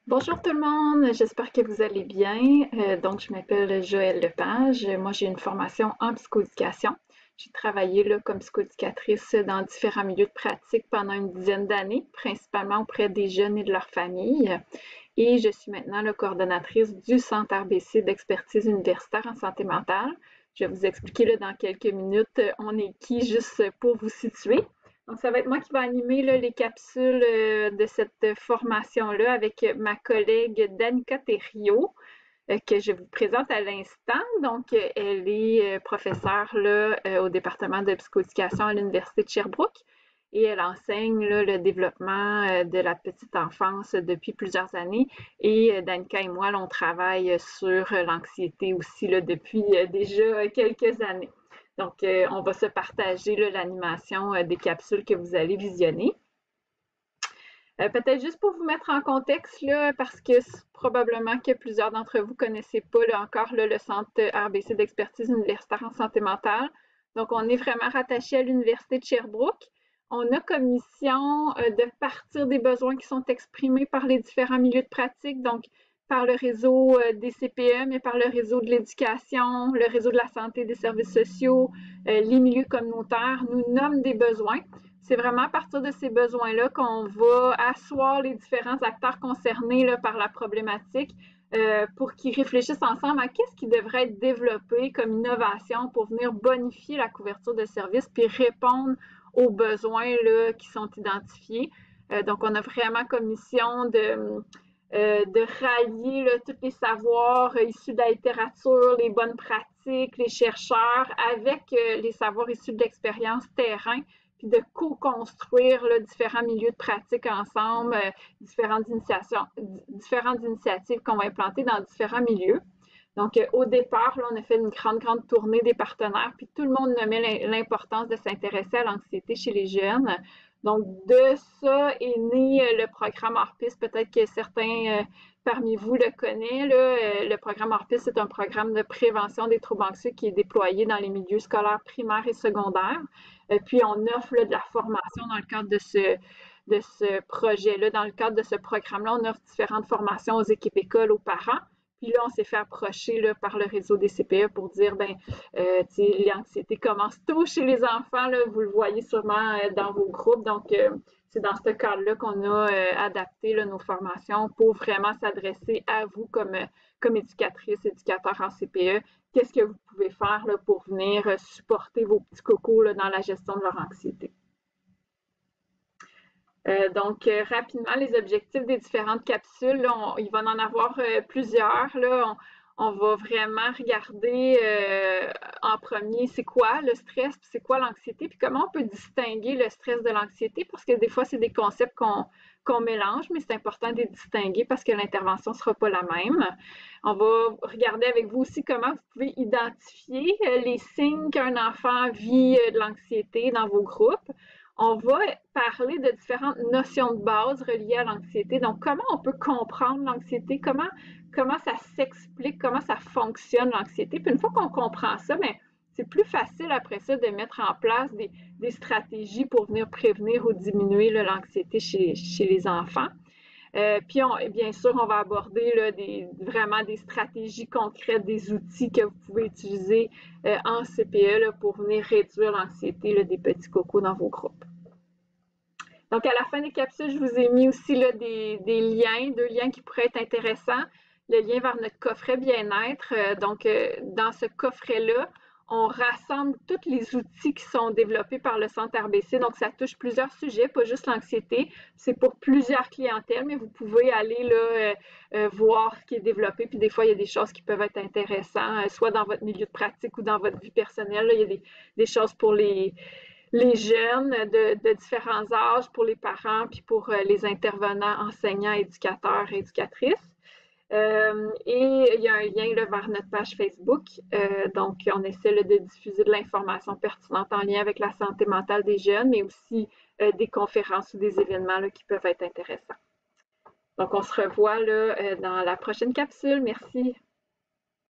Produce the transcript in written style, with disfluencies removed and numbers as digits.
Bonjour tout le monde, j'espère que vous allez bien. Donc, je m'appelle Joëlle Lepage. Moi, j'ai une formation en psychoéducation. J'ai travaillé là, comme psychoéducatrice dans différents milieux de pratique pendant une dizaine d'années, principalement auprès des jeunes et de leurs familles. Et je suis maintenant la coordonnatrice du Centre RBC d'expertise universitaire en santé mentale. Je vais vous expliquer là, dans quelques minutes on est qui, juste pour vous situer. Donc, ça va être moi qui vais animer là, les capsules de cette formation-là avec ma collègue Danica Thériault, que je vous présente à l'instant. Donc, elle est professeure là, au département de psychoéducation à l'Université de Sherbrooke et elle enseigne là, le développement de la petite enfance depuis plusieurs années. Et Danica et moi, là, on travaille sur l'anxiété aussi là, depuis déjà quelques années. Donc, on va se partager l'animation des capsules que vous allez visionner. Peut-être juste pour vous mettre en contexte, là, parce que probablement que plusieurs d'entre vous ne connaissez pas là, encore là, le Centre RBC d'expertise universitaire en santé mentale. Donc, on est vraiment rattaché à l'Université de Sherbrooke. On a comme mission de partir des besoins qui sont exprimés par les différents milieux de pratique, donc par le réseau des CPE, mais par le réseau de l'éducation, le réseau de la santé et des services sociaux, les milieux communautaires nous nomment des besoins. C'est vraiment à partir de ces besoins-là qu'on va asseoir les différents acteurs concernés là, par la problématique pour qu'ils réfléchissent ensemble à qu'est-ce qui devrait être développé comme innovation pour venir bonifier la couverture de services puis répondre aux besoins là, qui sont identifiés. Donc, on a vraiment comme mission de rallier là, tous les savoirs issus de la littérature, les bonnes pratiques, les chercheurs, avec les savoirs issus de l'expérience terrain, puis de co-construire différents milieux de pratique ensemble, différentes initiatives qu'on va implanter dans différents milieux. Donc, au départ, là, on a fait une grande tournée des partenaires, puis tout le monde nommait l'importance de s'intéresser à l'anxiété chez les jeunes. Donc, de ça est né le programme Orpis. Peut-être que certains parmi vous le connaissent. Là. Le programme Orpis, c'est un programme de prévention des troubles anxieux qui est déployé dans les milieux scolaires primaires et secondaires. Puis, on offre là, de la formation dans le cadre de ce projet-là. Dans le cadre de ce programme-là, on offre différentes formations aux équipes écoles, aux parents. Puis là, on s'est fait approcher là, par le réseau des CPE pour dire, ben, l'anxiété commence tôt chez les enfants, là, vous le voyez sûrement dans vos groupes. Donc, c'est dans ce cadre-là qu'on a adapté là, nos formations pour vraiment s'adresser à vous comme éducatrice, éducateur en CPE. Qu'est-ce que vous pouvez faire là, pour venir supporter vos petits cocos là, dans la gestion de leur anxiété? Donc, rapidement, les objectifs des différentes capsules, là, il va en avoir plusieurs. Là. On va vraiment regarder en premier c'est quoi le stress, puis c'est quoi l'anxiété, puis comment on peut distinguer le stress de l'anxiété, parce que des fois, c'est des concepts qu'on mélange, mais c'est important de les distinguer parce que l'intervention ne sera pas la même. On va regarder avec vous aussi comment vous pouvez identifier les signes qu'un enfant vit de l'anxiété dans vos groupes. On va parler de différentes notions de base reliées à l'anxiété. Donc, comment on peut comprendre l'anxiété, comment ça s'explique, comment ça fonctionne l'anxiété. Puis une fois qu'on comprend ça, bien, c'est plus facile après ça de mettre en place des stratégies pour venir prévenir ou diminuer l'anxiété chez les enfants. Puis, bien sûr, on va aborder là, vraiment des stratégies concrètes, des outils que vous pouvez utiliser en CPE là, pour venir réduire l'anxiété des petits cocos dans vos groupes. Donc, à la fin des capsules, je vous ai mis aussi là, des liens, 2 liens qui pourraient être intéressants. Le lien vers notre coffret bien-être. Donc, dans ce coffret-là, on rassemble tous les outils qui sont développés par le Centre RBC. Donc, ça touche plusieurs sujets, pas juste l'anxiété. C'est pour plusieurs clientèles, mais vous pouvez aller là, voir ce qui est développé. Puis des fois, il y a des choses qui peuvent être intéressantes, soit dans votre milieu de pratique ou dans votre vie personnelle. Là, il y a des choses pour les jeunes de différents âges, pour les parents, puis pour les intervenants, enseignants, éducateurs, éducatrices. Et il y a un lien là, vers notre page Facebook. Donc, on essaie là, de diffuser de l'information pertinente en lien avec la santé mentale des jeunes, mais aussi des conférences ou des événements là, qui peuvent être intéressants. Donc, on se revoit là, dans la prochaine capsule. Merci.